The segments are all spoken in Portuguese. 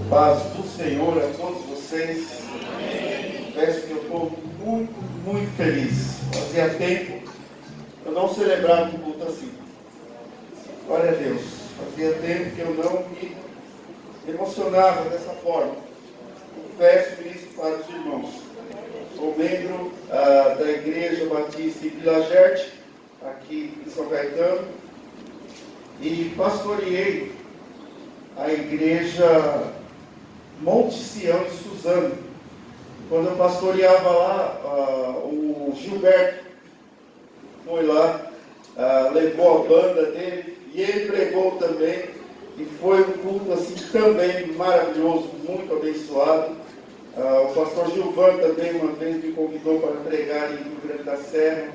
Paz do Senhor a todos vocês. Peço que eu estou muito, muito feliz. Fazia tempo eu não celebrava um culto assim. Glória a Deus. Fazia tempo que eu não me emocionava dessa forma. Confesso isso para os irmãos. Sou membro da Igreja Batista em Vila Gerte, aqui em São Caetano, e pastoreei a Igreja Monte Sião em Suzano. Quando eu pastoreava lá, o Gilberto foi lá, levou a banda dele e ele pregou também, e foi um culto assim também maravilhoso, muito abençoado. O pastor Gilvan também uma vez me convidou para pregar em Rio Grande da Serra,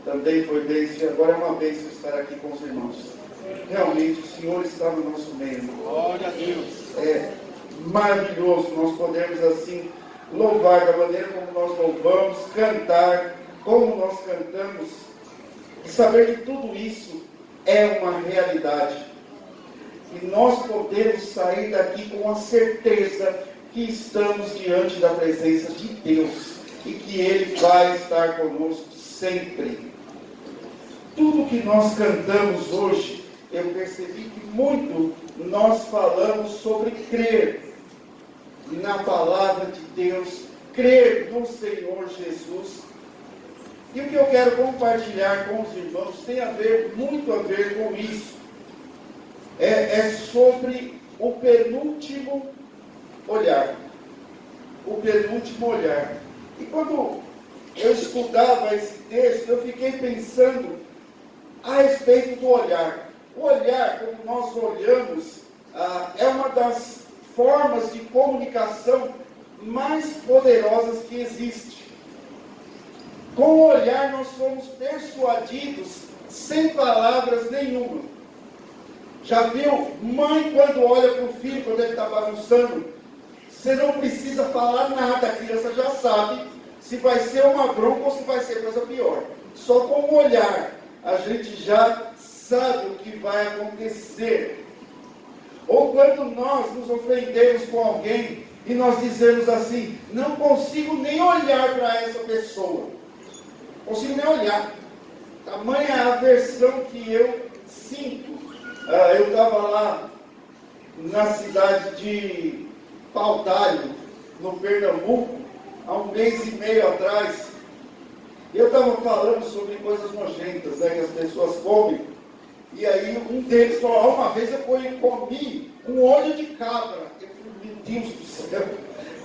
também foi bênção, e agora é uma bênção estar aqui com os irmãos. Realmente o Senhor está no nosso meio. Glória a Deus. É maravilhoso nós podemos assim louvar da maneira como nós louvamos, cantar como nós cantamos, e saber que tudo isso é uma realidade. E nós podemos sair daqui com a certeza que estamos diante da presença de Deus e que Ele vai estar conosco sempre. Tudo que nós cantamos hoje, eu percebi que muito nós falamos sobre crer na palavra de Deus, crer no Senhor Jesus. E o que eu quero compartilhar com os irmãos tem muito a ver com isso. É sobre o penúltimo olhar. O penúltimo olhar. E quando eu estudava esse texto, eu fiquei pensando a respeito do olhar. O olhar, como nós olhamos, é uma das formas de comunicação mais poderosas que existe. Com o olhar nós somos persuadidos sem palavras nenhuma. Já viu mãe quando olha para o filho, quando ele está bagunçando? Você não precisa falar nada, a criança já sabe se vai ser uma bronca ou se vai ser coisa pior. Só com o olhar a gente já sabe o que vai acontecer. Ou quando nós nos ofendemos com alguém e nós dizemos assim: não consigo nem olhar para essa pessoa. Consigo nem olhar. Tamanha é a aversão que eu sinto. Eu estava lá na cidade de Paudalho, no Pernambuco, há um mês e meio atrás. Eu estava falando sobre coisas nojentas, né, que as pessoas comem. E aí um deles falou: uma vez eu comi um olho de cabra. Eu falei: meu Deus do céu,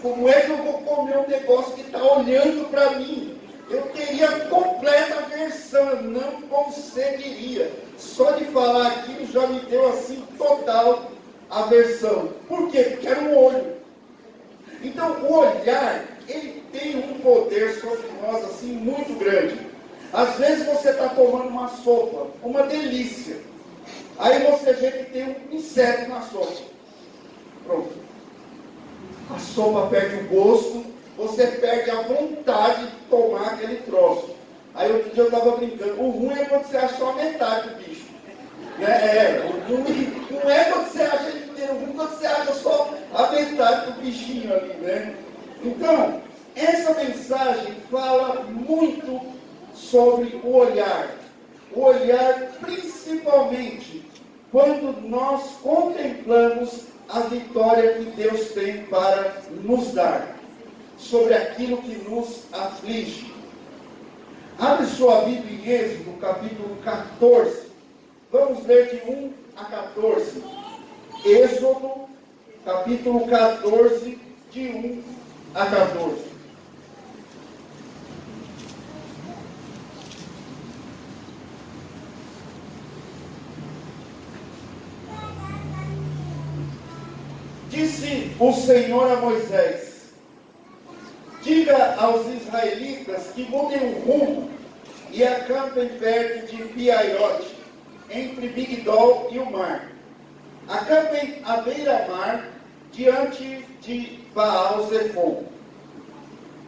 como é que eu vou comer um negócio que está olhando para mim? Eu teria completa aversão, eu não conseguiria. Só de falar aquilo já me deu assim total aversão. Por quê? Porque era um olho. Então o olhar, ele tem um poder sobre nós assim muito grande. Às vezes você está tomando uma sopa, uma delícia. Aí você vê que tem um inseto na sopa. Pronto. A sopa perde o gosto, você perde a vontade de tomar aquele troço. Aí outro dia eu estava brincando. O ruim é quando você acha só a metade do bicho. O ruim não é quando você acha ele inteiro, o ruim é quando você acha só a metade do bichinho ali, né? Então, essa mensagem fala muito sobre o olhar. O olhar principalmente quando nós contemplamos a vitória que Deus tem para nos dar sobre aquilo que nos aflige. Abre sua Bíblia em Êxodo, capítulo 14. Vamos ler de 1 a 14. Êxodo, capítulo 14, de 1 a 14. Disse o Senhor a Moisés: diga aos israelitas que mudem o rumo e acampem perto de Piaiote, entre Migdol e o mar. Acampem à beira-mar, diante de Baal-Zefon.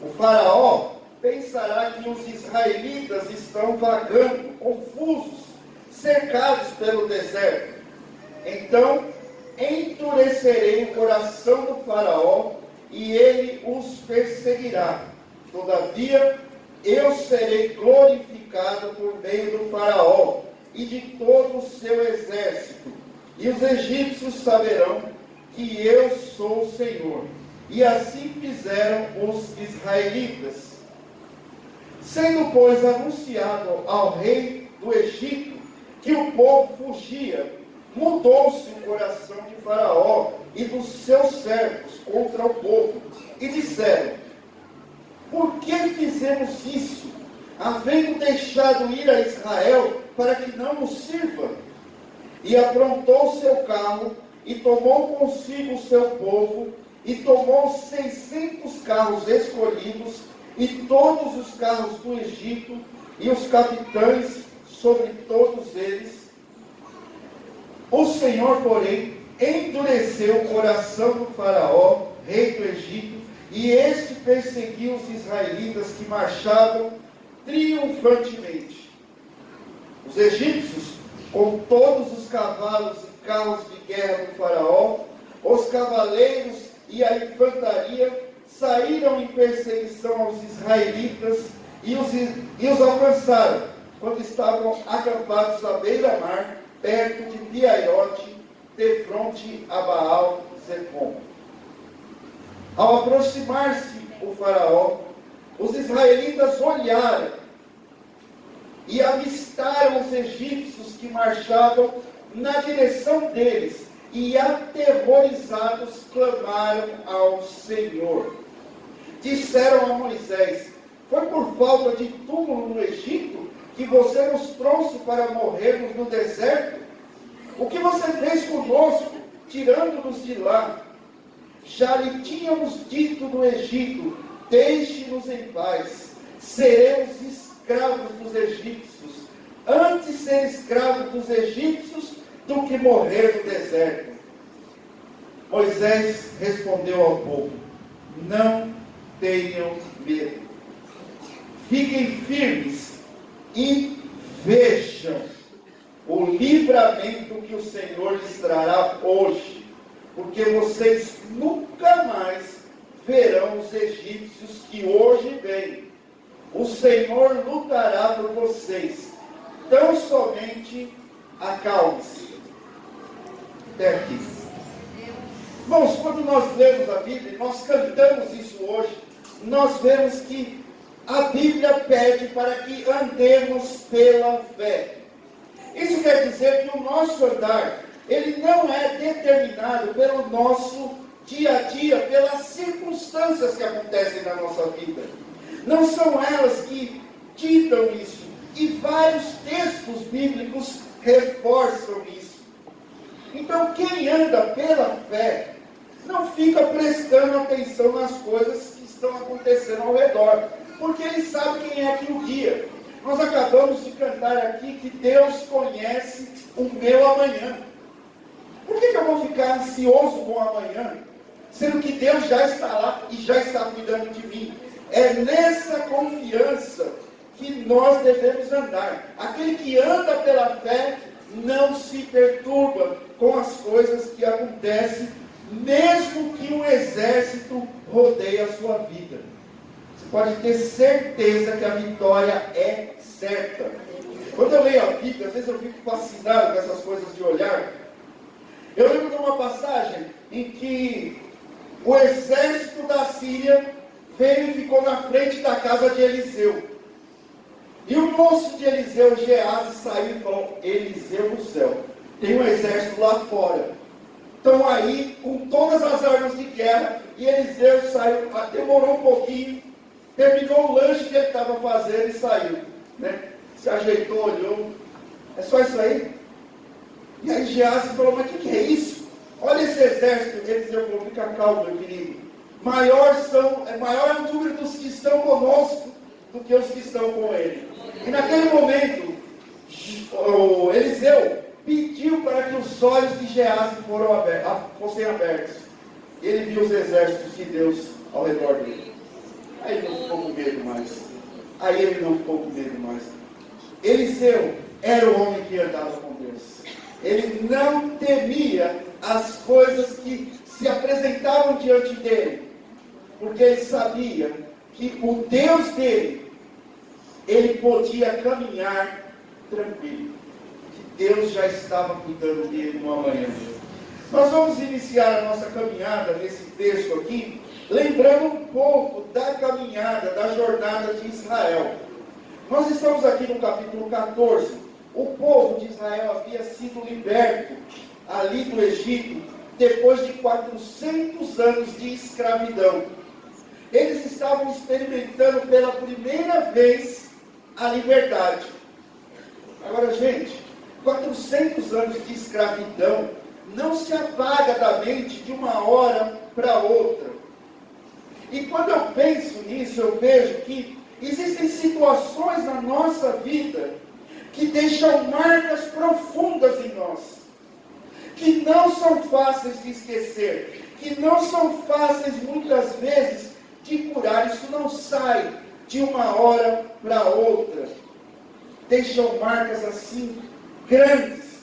O faraó pensará que os israelitas estão vagando, confusos, cercados pelo deserto. Então endurecerei o coração do faraó, e ele os perseguirá. Todavia, eu serei glorificado por meio do faraó e de todo o seu exército, e os egípcios saberão que eu sou o Senhor. E assim fizeram os israelitas. Sendo, pois, anunciado ao rei do Egito que o povo fugia, mudou-se o coração de Faraó e dos seus servos contra o povo, e disseram: por que fizemos isso, havendo deixado ir a Israel para que não nos sirva? E aprontou o seu carro, e tomou consigo o seu povo, e tomou 600 carros escolhidos, e todos os carros do Egito, e os capitães sobre todos eles. O Senhor, porém, endureceu o coração do faraó, rei do Egito, e este perseguiu os israelitas que marchavam triunfantemente. Os egípcios, com todos os cavalos e carros de guerra do faraó, os cavaleiros e a infantaria, saíram em perseguição aos israelitas e os alcançaram, quando estavam acampados à beira-mar, perto de Piaiote, de fronte a Baal-Zefon. Ao aproximar-se o faraó, os israelitas olharam e avistaram os egípcios que marchavam na direção deles, e aterrorizados clamaram ao Senhor. Disseram a Moisés: foi por falta de túmulo no Egito que você nos trouxe para morrermos no deserto? O que você fez conosco, tirando-nos de lá? Já lhe tínhamos dito no Egito: deixe-nos em paz, seremos escravos dos egípcios. Antes ser escravo dos egípcios do que morrer no deserto. Moisés respondeu ao povo: não tenham medo. Fiquem firmes e vejam o livramento que o Senhor lhes trará hoje, porque vocês nunca mais verão os egípcios que hoje vêm. O Senhor lutará por vocês. Tão somente acalme-se. Até aqui. Irmãos, quando nós lemos a Bíblia, nós cantamos isso hoje, nós vemos que a Bíblia pede para que andemos pela fé. Isso quer dizer que o nosso andar, ele não é determinado pelo nosso dia a dia, pelas circunstâncias que acontecem na nossa vida. Não são elas que ditam isso. E vários textos bíblicos reforçam isso. Então, quem anda pela fé, não fica prestando atenção nas coisas que estão acontecendo ao redor, porque ele sabe quem é que o guia. Nós acabamos de cantar aqui que Deus conhece o meu amanhã. Por que eu vou ficar ansioso com o amanhã, sendo que Deus já está lá e já está cuidando de mim? É nessa confiança que nós devemos andar. Aquele que anda pela fé não se perturba com as coisas que acontecem, mesmo que um exército rodeie a sua vida. Você pode ter certeza que a vitória é certa. Quando eu leio a Bíblia, às vezes eu fico fascinado com essas coisas de olhar. Eu lembro de uma passagem em que o exército da Síria veio e ficou na frente da casa de Eliseu. E o moço de Eliseu, Geazi, saiu e falou: Eliseu do céu, tem um exército lá fora. Estão aí com todas as armas de guerra. E Eliseu saiu, demorou um pouquinho, terminou o lanche que ele estava fazendo e saiu. Se ajeitou, olhou. É só isso aí? E aí Geazi falou: mas o que é isso? Olha esse exército. Eliseu falou: fica calmo, meu querido. Maior é o número dos que estão conosco do que os que estão com ele. E naquele momento, Eliseu pediu para que os olhos de Geazi fossem abertos. Ele viu os exércitos de Deus ao redor dele. Aí ele não ficou com medo mais. Eliseu era o homem que andava com Deus. Ele não temia as coisas que se apresentavam diante dele, porque ele sabia que o Deus dele, ele podia caminhar tranquilo, que Deus já estava cuidando dele no amanhã. Nós vamos iniciar a nossa caminhada nesse texto aqui, lembrando um pouco da caminhada, da jornada de Israel. Nós estamos aqui no capítulo 14. O povo de Israel havia sido liberto ali do Egito, depois de 400 anos de escravidão. Eles estavam experimentando pela primeira vez a liberdade. Agora, gente, 400 anos de escravidão não se apaga da mente de uma hora para outra. E quando eu penso nisso, eu vejo que existem situações na nossa vida que deixam marcas profundas em nós, que não são fáceis de esquecer, que não são fáceis muitas vezes de curar. Isso não sai de uma hora para outra. Deixam marcas assim grandes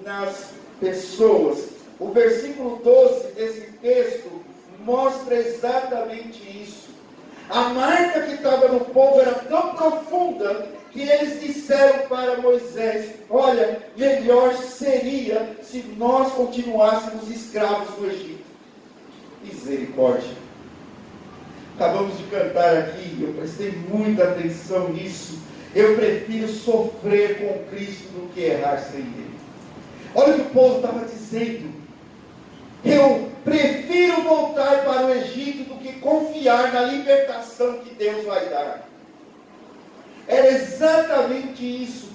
nas pessoas. O versículo 12 desse texto mostra exatamente isso. A marca que estava no povo era tão profunda que eles disseram para Moisés: olha, melhor seria se nós continuássemos escravos no Egito. Misericórdia. Acabamos de cantar aqui, eu prestei muita atenção nisso. Eu prefiro sofrer com Cristo do que errar sem Ele. Olha o que o povo estava dizendo. Eu prefiro voltar para o Egito do que confiar na libertação que Deus vai dar. Era exatamente isso.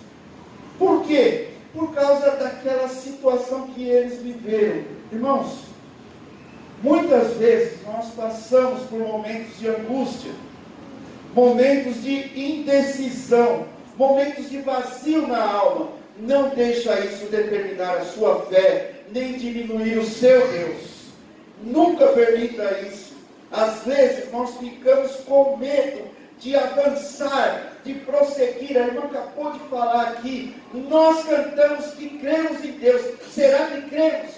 Por quê? Por causa daquela situação que eles viveram. Irmãos, muitas vezes nós passamos por momentos de angústia, momentos de indecisão, momentos de vazio na alma. Não deixa isso determinar a sua fé, nem diminuir o seu Deus. Nunca permita isso. Às vezes nós ficamos com medo de avançar, de prosseguir. A irmã acabou de falar aqui, nós cantamos que cremos em Deus. Será que cremos?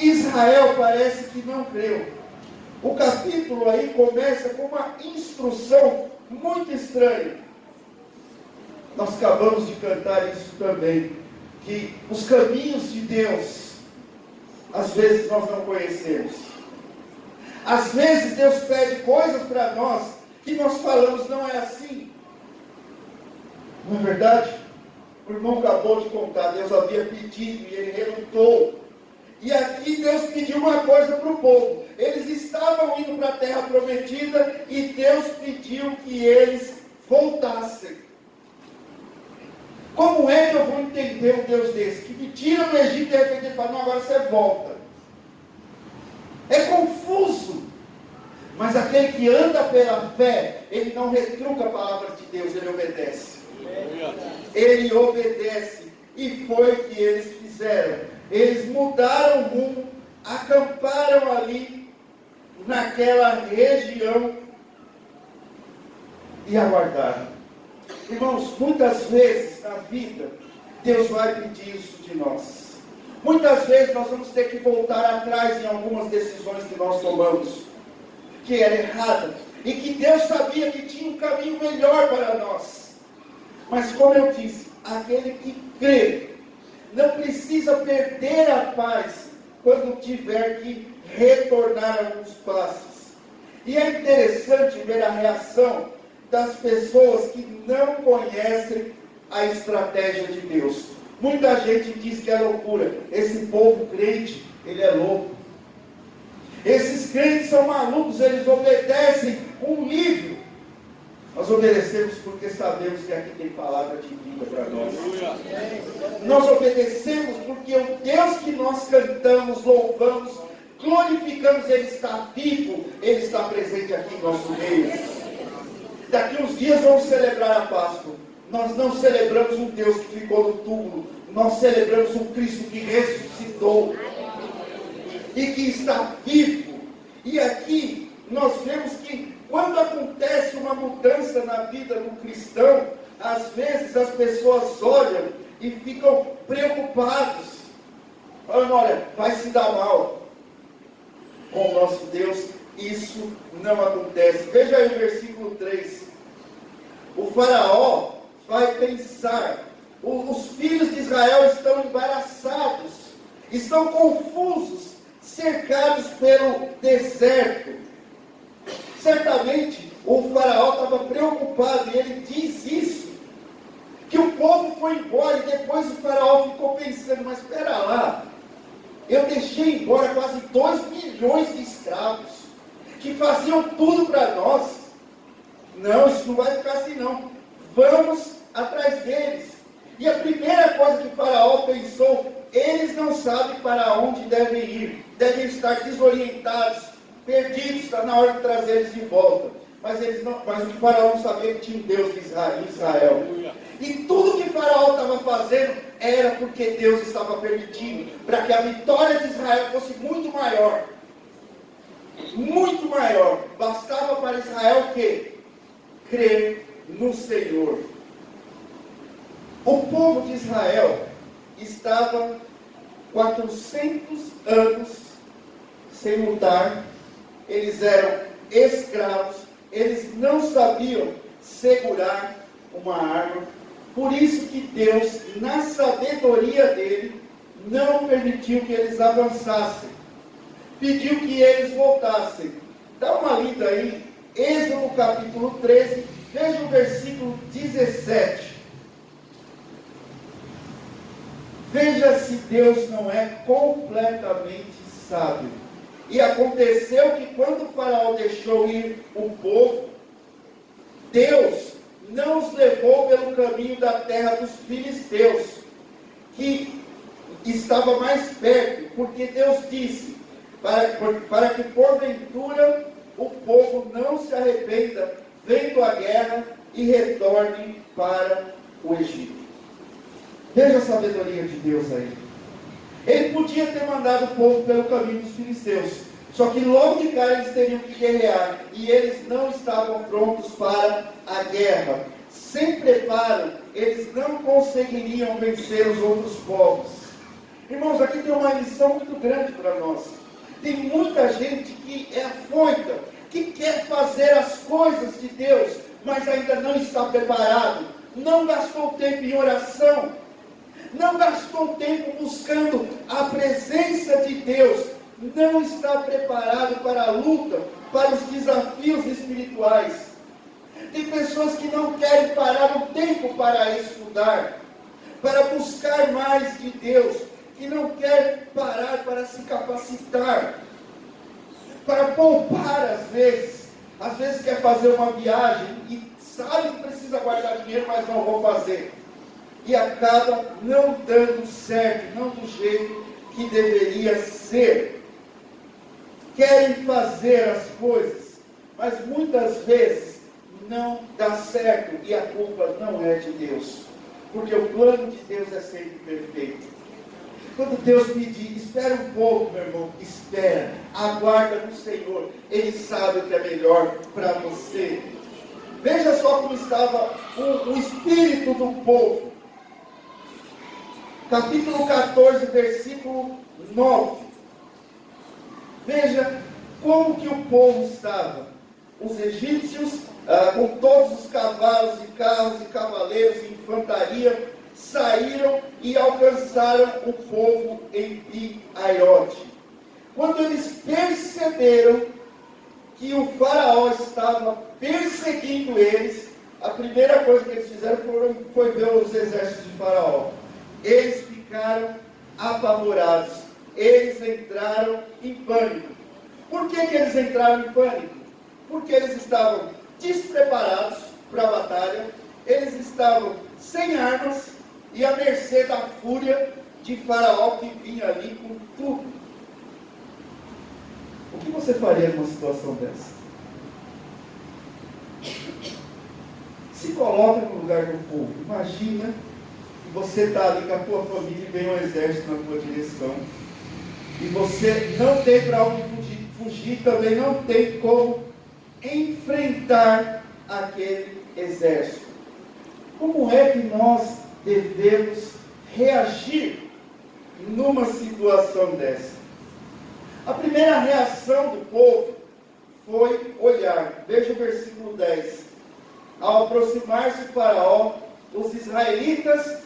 Israel parece que não creu. O capítulo aí começa com uma instrução muito estranha. Nós acabamos de cantar isso também, que os caminhos de Deus, às vezes nós não conhecemos. Às vezes Deus pede coisas para nós, que nós falamos, não é assim. Não é verdade? O irmão acabou de contar, Deus havia pedido e ele relutou. E aqui Deus pediu uma coisa para o povo. Eles estavam indo para a terra prometida e Deus pediu que eles voltassem. Como é que eu vou entender um Deus desse? Que me tira do Egito e de repente ele fala, não, agora você volta. É confuso. Mas aquele que anda pela fé, ele não retruca a palavra de Deus, ele obedece. Ele obedece. E foi o que eles fizeram. Eles mudaram o rumo, acamparam ali, naquela região, e aguardaram. Irmãos, muitas vezes na vida, Deus vai pedir isso de nós. Muitas vezes nós vamos ter que voltar atrás em algumas decisões que nós tomamos, que era errada, e que Deus sabia que tinha um caminho melhor para nós. Mas como eu disse, aquele que crê, não precisa perder a paz quando tiver que retornar alguns passos. E é interessante ver a reação das pessoas que não conhecem a estratégia de Deus. Muita gente diz que é loucura. Esse povo crente, ele é louco. Esses crentes são malucos, eles obedecem um livro. Nós obedecemos porque sabemos que aqui tem palavra de vida para nós. Nós obedecemos porque o Deus que nós cantamos, louvamos, glorificamos, Ele está vivo, Ele está presente aqui em nosso meio. Daqui uns dias vamos celebrar a Páscoa. Nós não celebramos um Deus que ficou no túmulo, nós celebramos um Cristo que ressuscitou e que está vivo. E aqui nós vemos que quando acontece uma mudança na vida do cristão, às vezes as pessoas olham e ficam preocupados, falando, olha, vai se dar mal. Com o nosso Deus, isso não acontece. Veja aí o versículo 3. O faraó vai pensar, os filhos de Israel estão embaraçados, estão confusos, cercados pelo deserto. Certamente o faraó estava preocupado, e ele diz isso, que o povo foi embora, e depois o faraó ficou pensando, mas espera lá, eu deixei embora quase 2 milhões de escravos, que faziam tudo para nós. Não, isso não vai ficar assim não, vamos atrás deles. E a primeira coisa que o faraó pensou, eles não sabem para onde devem ir, devem estar desorientados, perdidos, está na hora de trazer eles de volta. Mas o que o faraó não sabia que tinha um Deus de Israel. E tudo que o faraó estava fazendo era porque Deus estava permitindo, para que a vitória de Israel fosse muito maior. Muito maior. Bastava para Israel o quê? Crer no Senhor. O povo de Israel estava 400 anos sem lutar. Eles eram escravos, eles não sabiam segurar uma arma. Por isso que Deus, na sabedoria dele, não permitiu que eles avançassem. Pediu que eles voltassem. Dá uma lida aí, Êxodo capítulo 13, veja o versículo 17. Veja se Deus não é completamente sábio. E aconteceu que quando o faraó deixou ir o povo, Deus não os levou pelo caminho da terra dos filisteus, que estava mais perto, porque Deus disse, para que porventura o povo não se arrependa, vendo a guerra, e retorne para o Egito. Veja a sabedoria de Deus aí. Ele podia ter mandado o povo pelo caminho dos filisteus, só que logo de cara eles teriam que guerrear, e eles não estavam prontos para a guerra. Sem preparo, eles não conseguiriam vencer os outros povos. Irmãos, aqui tem uma lição muito grande para nós. Tem muita gente que é afoita, que quer fazer as coisas de Deus, mas ainda não está preparado, não gastou tempo em oração, não gastou tempo buscando a presença de Deus, não está preparado para a luta, para os desafios espirituais. Tem pessoas que não querem parar o tempo para estudar, para buscar mais de Deus, que não querem parar para se capacitar, para poupar às vezes quer fazer uma viagem e sabe que precisa guardar dinheiro, mas não vou fazer. E acaba não dando certo, não do jeito que deveria ser. Querem fazer as coisas, mas muitas vezes não dá certo, e a culpa não é de Deus, porque o plano de Deus é sempre perfeito. Quando Deus pedir, espera um pouco, meu irmão, espera, aguarda no Senhor, Ele sabe o que é melhor para você. Veja só como estava o espírito do povo. Capítulo 14, versículo 9. Veja como que o povo estava. Os egípcios, com todos os cavalos e carros e cavaleiros e infantaria, saíram e alcançaram o povo em Pi-Haiote. Quando eles perceberam que o faraó estava perseguindo eles, a primeira coisa que eles fizeram foi ver os exércitos de faraó. Eles ficaram apavorados, eles entraram em pânico. Por que eles entraram em pânico? Porque eles estavam despreparados para a batalha, eles estavam sem armas e à mercê da fúria de faraó que vinha ali com tudo. O que você faria numa situação dessa? Se coloca no lugar do povo. Imagina que você está ali com a tua família e vem um exército na tua direção. E você não tem para onde fugir, também não tem como enfrentar aquele exército. Como é que nós devemos reagir numa situação dessa? A primeira reação do povo foi olhar. Veja o versículo 10. Ao aproximar-se o Faraó, os israelitas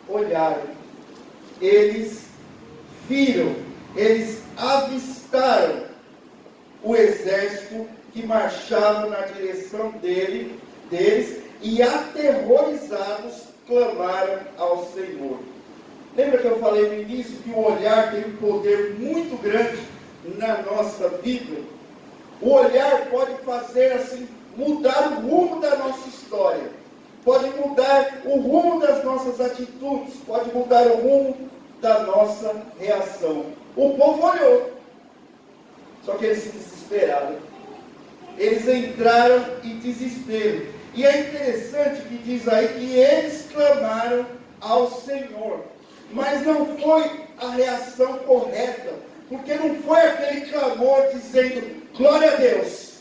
olharam. Eles viram, eles avistaram o exército que marchava na direção deles, e aterrorizados clamaram ao Senhor. Lembra que eu falei no início que o olhar tem um poder muito grande na nossa vida? O olhar pode fazer assim, mudar o rumo da nossa história, pode mudar o rumo das nossas atitudes, pode mudar o rumo da nossa reação. O povo olhou, só que eles se desesperaram. Eles entraram em desespero. E é interessante que diz aí que eles clamaram ao Senhor. Mas não foi a reação correta. Porque não foi aquele clamor dizendo, glória a Deus,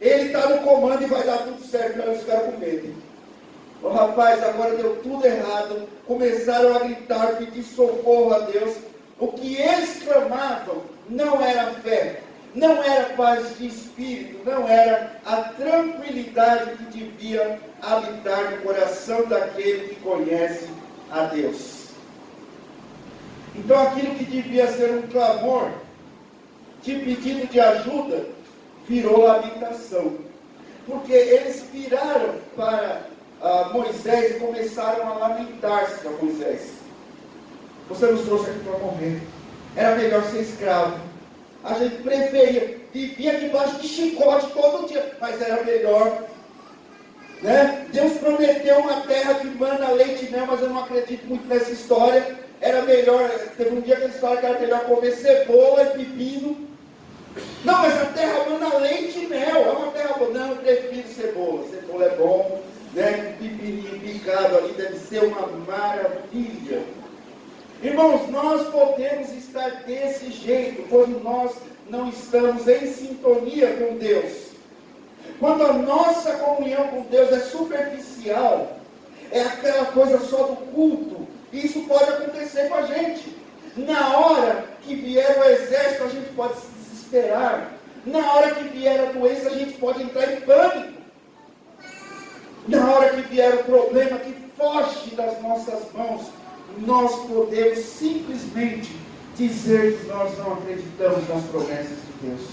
Ele está no comando e vai dar tudo certo. Não, eles ficaram com medo. Oh, rapaz, agora deu tudo errado. Começaram a gritar, pedir socorro a Deus. O que eles clamavam não era fé, não era paz de espírito, não era a tranquilidade que devia habitar no coração daquele que conhece a Deus. Então aquilo que devia ser um clamor de pedido de ajuda, virou lamentação. Porque eles viraram para Moisés e começaram a lamentar-se para Moisés. Você nos trouxe aqui para morrer. Era melhor ser escravo. A gente preferia, vivia debaixo de chicote todo dia, mas era melhor. Né? Deus prometeu uma terra que mana leite e mel, mas eu não acredito muito nessa história. Era melhor, teve um dia que eles falaram que era melhor comer cebola e pepino. Não, mas a terra mana leite e mel, é uma terra boa. Não, eu prefiro cebola. Cebola é bom, né? Pepininho picado ali deve ser uma maravilha. Irmãos, nós podemos estar desse jeito quando nós não estamos em sintonia com Deus. Quando a nossa comunhão com Deus é superficial, é aquela coisa só do culto. Isso pode acontecer com a gente. Na hora que vier o exército, a gente pode se desesperar. Na hora que vier a doença, a gente pode entrar em pânico. Na hora que vier o problema que foge das nossas mãos, nós podemos simplesmente dizer que nós não acreditamos nas promessas de Deus.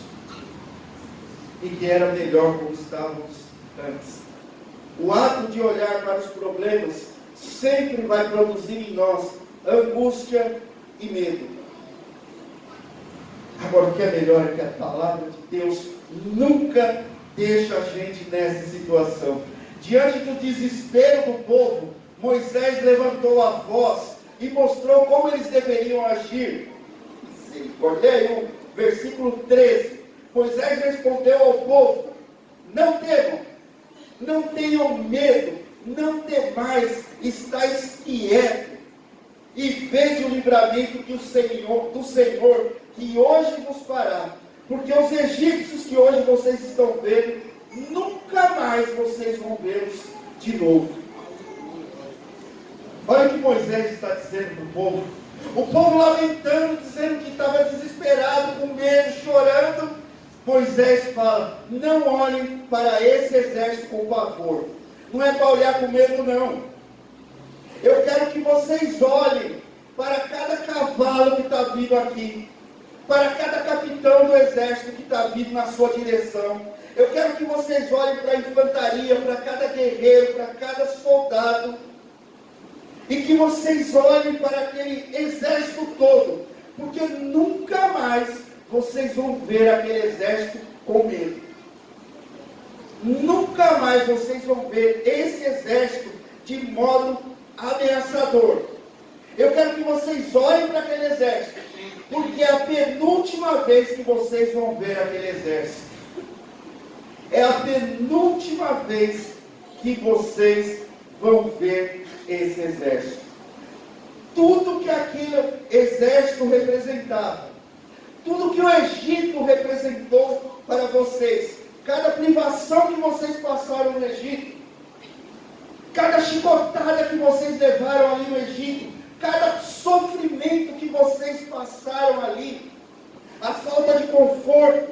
E que era melhor como estávamos antes. O ato de olhar para os problemas sempre vai produzir em nós angústia e medo. Agora, o que é melhor é que a palavra de Deus nunca deixa a gente nessa situação. Diante do desespero do povo, Moisés levantou a voz e mostrou como eles deveriam agir. Misericórdia, versículo 13. Moisés respondeu ao povo: não temam, não tenham medo, não temais, estáis quietos, e vede o livramento do Senhor, que hoje vos fará. Porque os egípcios que hoje vocês estão vendo, nunca mais vocês vão vê-los de novo. Olha o que Moisés está dizendo para o povo. O povo lamentando, dizendo que estava desesperado, com medo, chorando. Moisés fala: não olhem para esse exército com pavor. Não é para olhar com medo, não. Eu quero que vocês olhem para cada cavalo que está vindo aqui, para cada capitão do exército que está vindo na sua direção. Eu quero que vocês olhem para a infantaria, para cada guerreiro, para cada soldado, e que vocês olhem para aquele exército todo, porque nunca mais vocês vão ver aquele exército com medo. Nunca mais vocês vão ver esse exército de modo ameaçador. Eu quero que vocês olhem para aquele exército, porque é a penúltima vez que vocês vão ver aquele exército. É a penúltima vez que vocês vão ver esse exército. Tudo que aquele exército representava, tudo que o Egito representou para vocês, cada privação que vocês passaram no Egito, cada chicotada que vocês levaram ali no Egito, cada sofrimento que vocês passaram ali, a falta de conforto,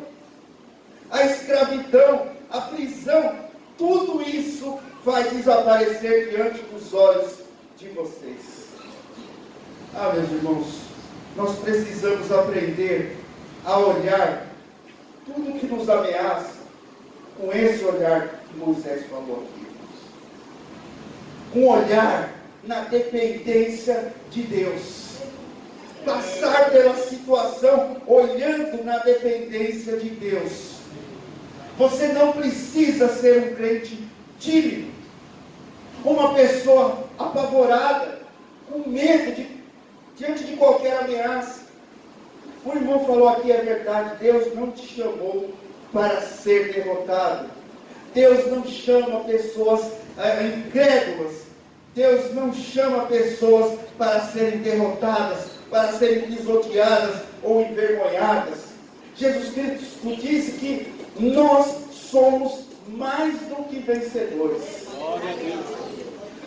a escravidão, a prisão, tudo isso vai desaparecer diante dos olhos de vocês. Ah, meus irmãos, nós precisamos aprender a olhar tudo que nos ameaça com esse olhar que Moisés falou aqui. Um olhar na dependência de Deus. Passar pela situação olhando na dependência de Deus. Você não precisa ser um crente tímido, uma pessoa apavorada, com medo diante de qualquer ameaça. O irmão falou aqui, é verdade, Deus não te chamou para ser derrotado. Deus não chama pessoas incrédulas. Deus não chama pessoas para serem derrotadas, para serem pisoteadas ou envergonhadas. Jesus Cristo disse que nós somos mais do que vencedores.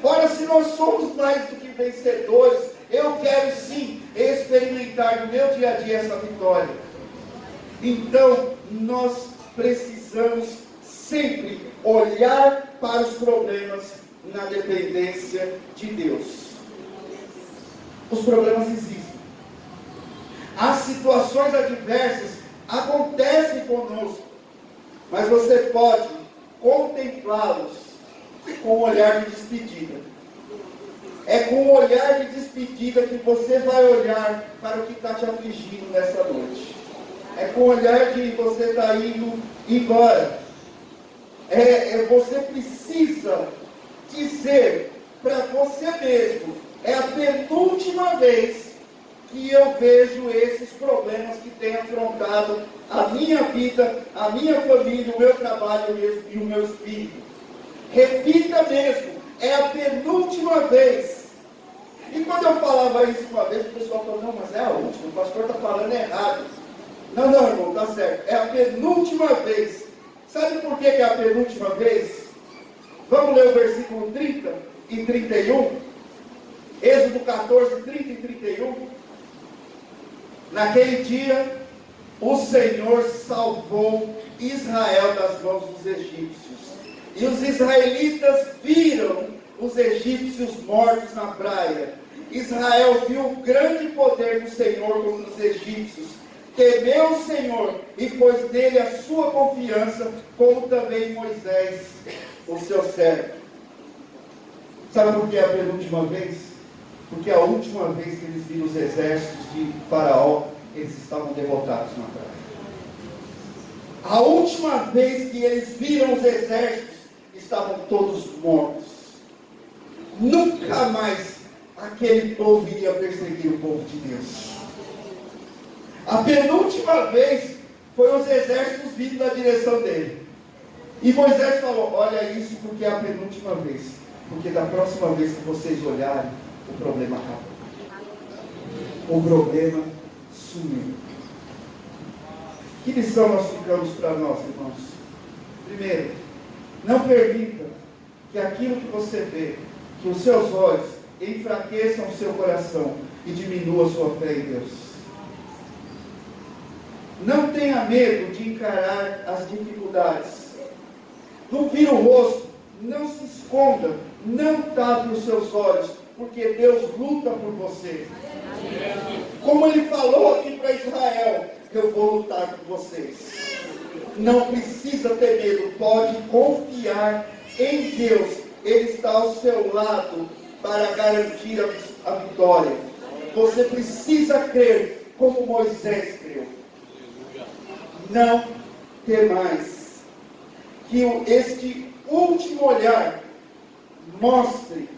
Ora, se nós somos mais do que vencedores, eu quero sim experimentar no meu dia a dia essa vitória. Então, nós precisamos sempre olhar para os problemas na dependência de Deus. Os problemas existem. As situações adversas acontecem conosco, mas você pode contemplá-los com um olhar de despedida. É com um olhar de despedida que você vai olhar para o que está te afligindo nessa noite. É com o olhar de você estar indo embora. Você precisa dizer para você mesmo, é a penúltima vez que eu vejo esses problemas que têm afrontado a minha vida, a minha família, o meu trabalho e o meu espírito. Repita mesmo, é a penúltima vez. E quando eu falava isso uma vez, o pessoal falou, não, mas é a última, o pastor está falando errado. Não, irmão, está certo, é a penúltima vez. Sabe por que é a penúltima vez? Vamos ler o versículo 30 e 31. Êxodo 14, 30 e 31. Naquele dia, o Senhor salvou Israel das mãos dos egípcios. E os israelitas viram os egípcios mortos na praia. Israel viu o grande poder do Senhor contra os egípcios. Temeu o Senhor e pôs nele a sua confiança, como também Moisés, o seu servo. Sabe por que é a penúltima vez? Porque a última vez que eles viram os exércitos de Faraó, eles estavam derrotados na praia. A última vez que eles viram os exércitos, estavam todos mortos. Nunca mais aquele povo iria perseguir o povo de Deus. A penúltima vez foi os exércitos vindo na direção dele. E Moisés falou, olha isso porque é a penúltima vez. Porque da próxima vez que vocês olharem, o problema acabou. O problema sumiu. Que lição nós ficamos para nós, irmãos? Primeiro, não permita que aquilo que você vê, que os seus olhos enfraqueçam o seu coração e diminua a sua fé em Deus. Não tenha medo de encarar as dificuldades. Não vire o rosto, não se esconda, não tape os seus olhos, porque Deus luta por você. Como Ele falou aqui para Israel, eu vou lutar por vocês. Não precisa ter medo, pode confiar em Deus. Ele está ao seu lado para garantir a vitória. Você precisa crer como Moisés creu. Não temais. Que este último olhar mostre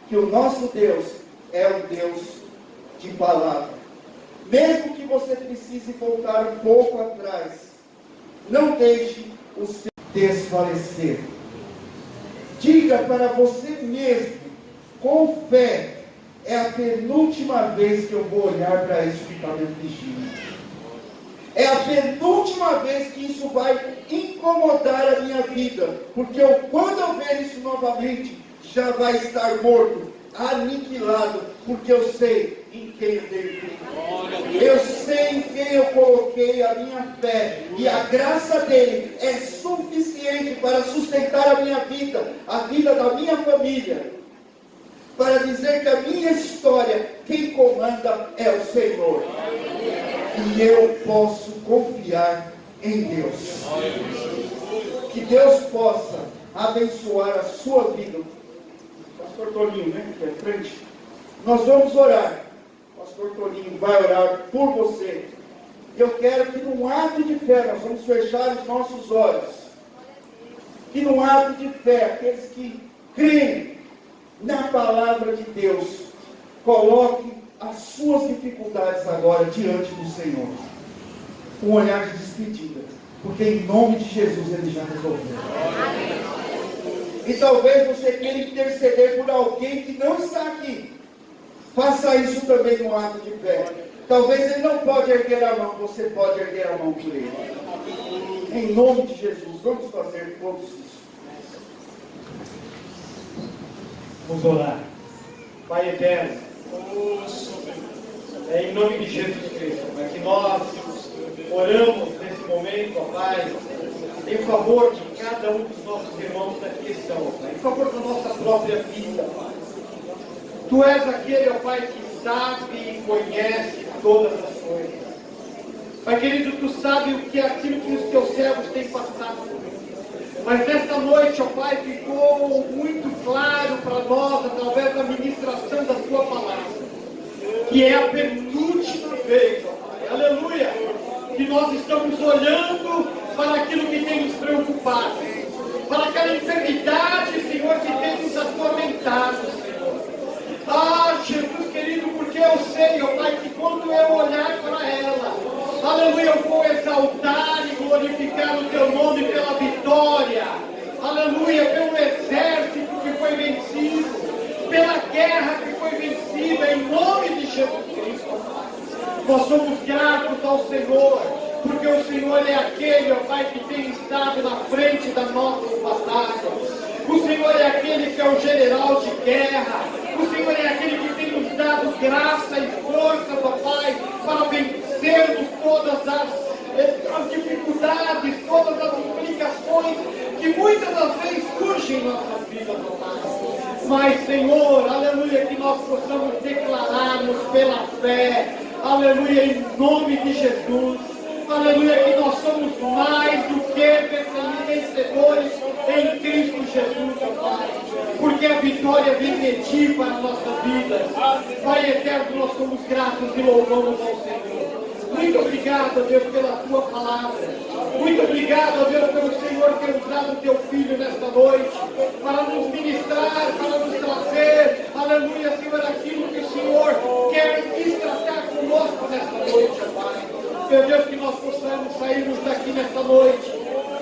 que o nosso Deus é um Deus de palavra. Mesmo que você precise voltar um pouco atrás, não deixe o seu desfalecer. Diga para você mesmo, com fé, é a penúltima vez que eu vou olhar para isso que está me afligindo. É a penúltima vez que isso vai incomodar a minha vida. Porque quando eu ver isso novamente, já vai estar morto, aniquilado, porque eu sei em quem eu tenho crido. Eu sei em quem eu coloquei a minha fé, e a graça dele é suficiente para sustentar a minha vida, a vida da minha família, para dizer que a minha história, quem comanda é o Senhor. E eu posso confiar em Deus. Que Deus possa abençoar a sua vida. Pastor Toninho, vem aqui à frente. Nós vamos orar. Pastor Toninho vai orar por você. Eu quero que num ato de fé, nós vamos fechar os nossos olhos. Que num ato de fé, aqueles que creem na palavra de Deus, coloque as suas dificuldades agora diante do Senhor. Um olhar de despedida. Porque em nome de Jesus ele já resolveu. E talvez você queira interceder por alguém que não está aqui. Faça isso também no ato de fé. Talvez ele não pode erguer a mão, você pode erguer a mão por ele. Em nome de Jesus, vamos fazer todos isso. Vamos orar. Pai eterno, em nome de Jesus Cristo, é que nós oramos nesse momento, ó Pai, em favor de cada um dos nossos irmãos daqui estão, Pai, em favor da nossa própria vida, Pai. Tu és aquele, ó Pai, que sabe e conhece todas as coisas. Pai querido, Tu sabe o que é aquilo que os Teus servos têm passado. Mas nesta noite, ó Pai, ficou muito claro para nós, através da ministração da Tua palavra, que é a penúltima vez, ó Pai, aleluia, que nós estamos olhando para aquilo que tem nos preocupado, para aquela enfermidade, Senhor, que tem nos atormentado, Senhor. Ah, Jesus querido, porque eu sei, ó Pai, que quando eu olhar para ela, aleluia, eu vou exaltar e glorificar o Teu nome pela vitória, aleluia, pelo exército que foi vencido, pela guerra que foi vencida, em nome de Jesus Cristo. Nós somos gratos ao Senhor, porque o Senhor é aquele, ó Pai, que tem estado na frente das nossas batalhas. O Senhor é aquele que é o general de guerra. O Senhor é aquele que tem nos dado graça e força, ó Pai, para vencermos todas as dificuldades, todas as implicações que muitas das vezes surgem em nossas vidas, ó Pai. Mas, Senhor, aleluia, que nós possamos declararmos pela fé, aleluia, em nome de Jesus, aleluia, que nós somos mais do que vencedores em Cristo Jesus, ó Pai, porque a vitória vem de Ti para a nossa vida. Pai eterno, nós somos gratos e louvamos ao Senhor. Muito obrigado, Deus, pela Tua palavra. Muito obrigado, Deus, pelo Senhor ter usado o Teu Filho nesta noite, para nos ministrar, para nos trazer, aleluia, Senhor, aquilo que o Senhor quer tratar conosco nesta noite, ó Pai. Meu Deus, que nós possamos sairmos daqui nesta noite,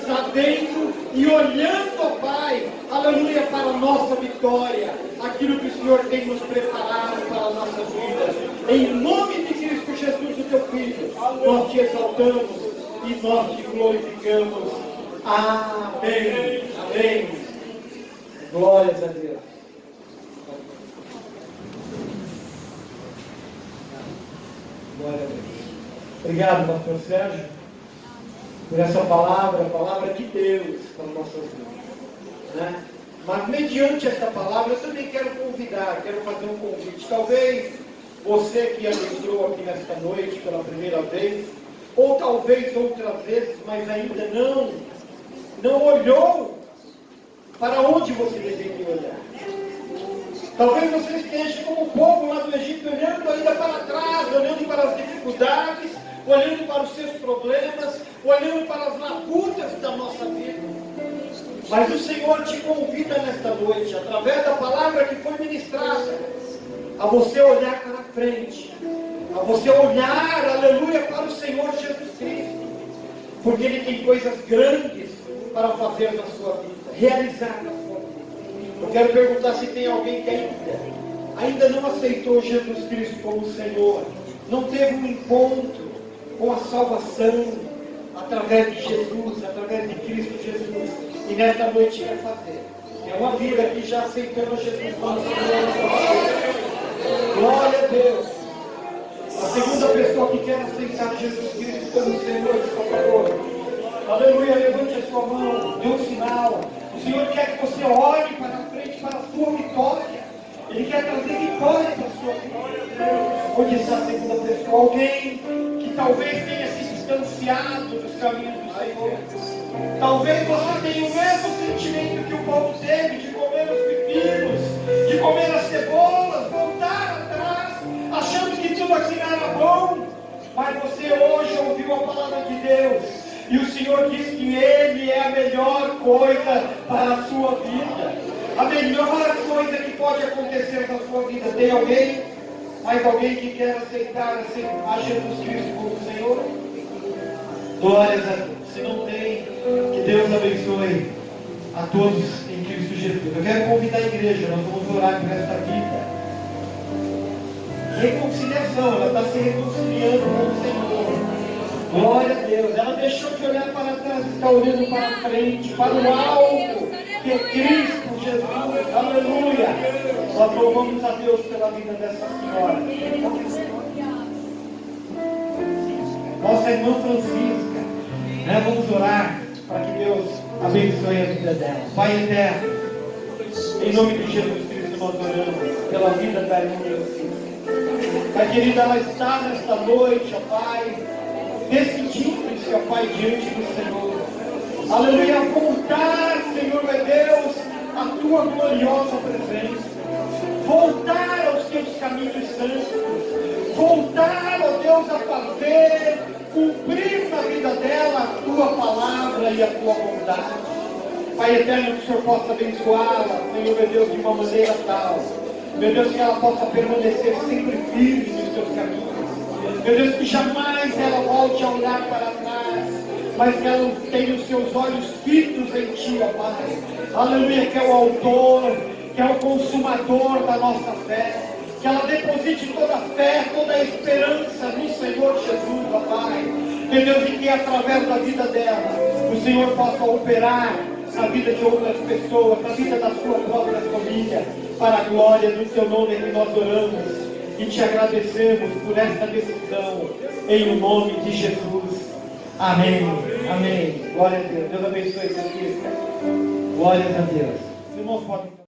sabendo e olhando, ó Pai, aleluia, para a nossa vitória, aquilo que o Senhor tem nos preparado para as nossas vidas. Em nome de Cristo Jesus, o Teu Filho, nós Te exaltamos e nós Te glorificamos. Amém. Amém. Glórias a Deus. Glória a Deus. Obrigado, pastor Sérgio, por essa palavra, a palavra de Deus para nossas vidas, né? Mas mediante essa palavra, eu também quero convidar, quero fazer um convite. Talvez você que adentrou aqui nesta noite pela primeira vez, ou talvez outras vezes, mas ainda não olhou para onde você deveria olhar. Talvez você esteja como o povo lá do Egito, olhando ainda para trás, olhando para as dificuldades, olhando para os seus problemas, olhando para as labutas da nossa vida. Mas o Senhor te convida nesta noite, através da palavra que foi ministrada, a você olhar para frente, a você olhar, aleluia, para o Senhor Jesus Cristo, porque Ele tem coisas grandes para fazer na sua vida, realizar na sua vida. Eu quero perguntar se tem alguém que ainda não aceitou Jesus Cristo como Senhor, não teve um encontro com a salvação através de Jesus, através de Cristo Jesus. e nesta noite quer fazer. É uma vida que já aceitou Jesus como Senhor. Glória a Deus. A segunda pessoa que quer aceitar Jesus Cristo como Senhor e Salvador. Aleluia, levante a sua mão, dê um sinal. O Senhor quer que você olhe para frente, para a sua vitória. Ele quer trazer vitória para a sua vida. Onde está a segunda pessoa? Alguém que talvez tenha se distanciado dos caminhos do Senhor. Talvez você tenha o mesmo sentimento que o povo teve de comer os pepinos, de comer as cebolas, voltar atrás, achando que tudo aquilo era bom. Mas você hoje ouviu a palavra de Deus. E o Senhor diz que Ele é a melhor coisa para a sua vida. A melhor coisa que pode acontecer na sua vida. Tem alguém? Mais alguém que quer aceitar a Jesus Cristo como Senhor? Glórias a Deus. Se não tem, que Deus abençoe a todos em Cristo Jesus. Eu quero convidar a igreja, nós vamos orar por esta vida. Reconciliação, ela está se reconciliando com o Senhor. Glória a Deus. Ela deixou de olhar para trás, está olhando para frente, para o alto, que é Cristo Jesus. Aleluia. Nós louvamos a Deus pela vida dessa senhora. Nossa irmã Francisca, né? Vamos orar para que Deus abençoe a vida dela. Pai eterno, em nome de Jesus Cristo nós oramos pela vida da irmã Francisca. Pai querida, ela está nesta noite, ó Pai, decidindo-se, ó Pai, diante do Senhor. Aleluia, voltar, Senhor meu Deus, à Tua gloriosa presença. Voltar aos Teus caminhos santos. Voltar, ó Deus, a fazer, cumprir na vida dela a Tua palavra e a Tua vontade. Pai eterno, que o Senhor possa abençoá-la, Senhor meu Deus, de uma maneira tal. Meu Deus, que ela possa permanecer sempre firme nos Teus caminhos. Meu Deus, que jamais ela volte a olhar para trás, mas que ela tenha os seus olhos fitos em Ti, ó Pai. Aleluia, que é o autor, que é o consumador da nossa fé. Que ela deposite toda a fé, toda a esperança no Senhor Jesus, ó Pai. Meu Deus, e que através da vida dela, o Senhor possa operar na vida de outras pessoas, na vida da sua própria família, para a glória do Teu nome que nós oramos. E te agradecemos por esta decisão, em o nome de Jesus. Amém. Amém. Glória a Deus. Deus abençoe a Francisca. Glórias a Deus. Os irmãos podem...